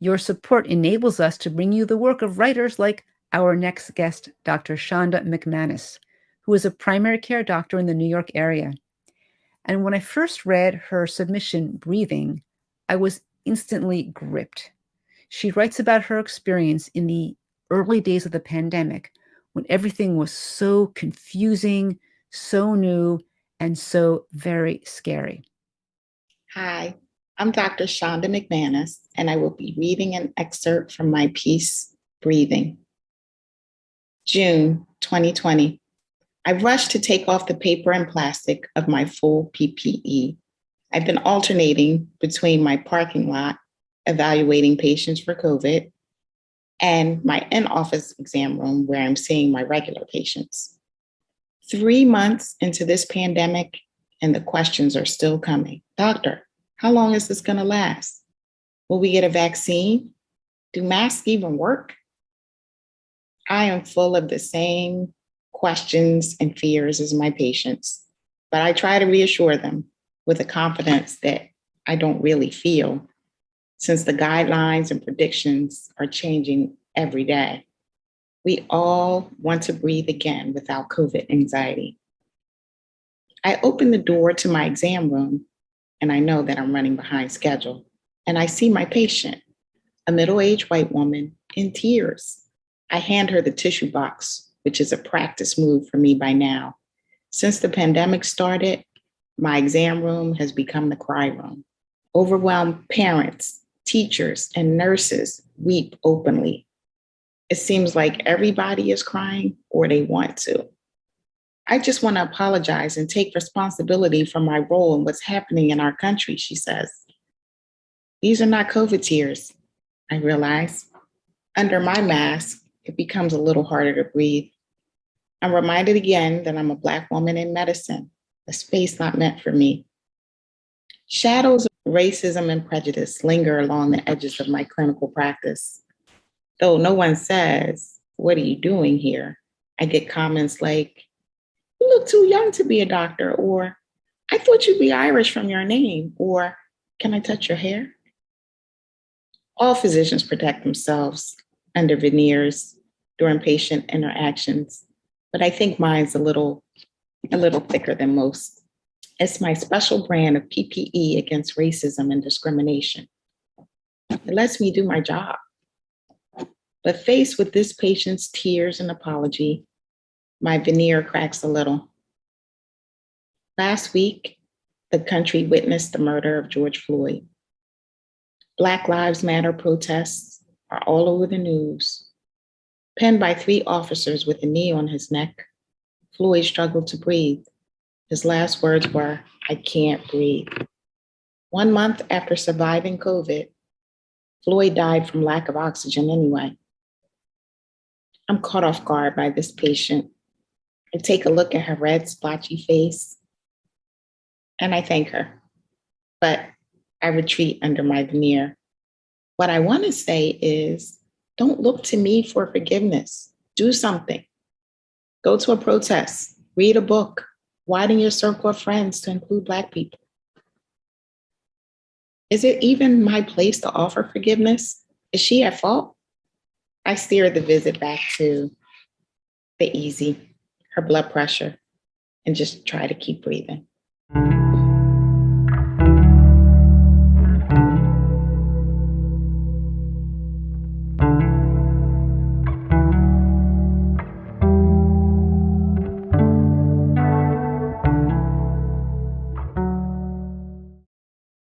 Your support enables us to bring you the work of writers like our next guest, Dr. Shanda McManus, who is a primary care doctor in the New York area. And when I first read her submission, Breathing, I was instantly gripped. She writes about her experience in the early days of the pandemic when everything was so confusing, so new, and so very scary. Hi, I'm Dr. Shanda McManus, and I will be reading an excerpt from my piece, Breathing. June 2020. I rushed to take off the paper and plastic of my full PPE. I've been alternating between my parking lot, evaluating patients for COVID, and my in-office exam room where I'm seeing my regular patients. 3 months into this pandemic, and the questions are still coming. Doctor, how long is this going to last? Will we get a vaccine? Do masks even work? I am full of the same questions and fears as my patients, but I try to reassure them with a confidence that I don't really feel, since the guidelines and predictions are changing every day. We all want to breathe again without COVID anxiety. I open the door to my exam room, and I know that I'm running behind schedule, and I see my patient, a middle-aged white woman, in tears. I hand her the tissue box, which is a practice move for me by now. Since the pandemic started, my exam room has become the cry room. Overwhelmed parents, teachers, and nurses weep openly. It seems like everybody is crying or they want to. I just want to apologize and take responsibility for my role in what's happening in our country, she says. These are not COVID tears, I realize. Under my mask, it becomes a little harder to breathe. I'm reminded again that I'm a Black woman in medicine, a space not meant for me. Shadows of racism and prejudice linger along the edges of my clinical practice. Though no one says, "What are you doing here?" I get comments like, "You look too young to be a doctor," or "I thought you'd be Irish from your name," or "Can I touch your hair?" All physicians protect themselves under veneers during patient interactions, but I think mine's a little thicker than most. It's my special brand of PPE against racism and discrimination. It lets me do my job. But faced with this patient's tears and apology, my veneer cracks a little. Last week, the country witnessed the murder of George Floyd. Black Lives Matter protests are all over the news. Penned by 3 officers with a knee on his neck, Floyd struggled to breathe. His last words were, "I can't breathe." 1 month after surviving COVID, Floyd died from lack of oxygen anyway. I'm caught off guard by this patient. I take a look at her red, splotchy face, and I thank her. But I retreat under my veneer. What I want to say is, don't look to me for forgiveness. Do something. Go to a protest, read a book, widen your circle of friends to include Black people. Is it even my place to offer forgiveness? Is she at fault? I steer the visit back to the easy, her blood pressure, and just try to keep breathing.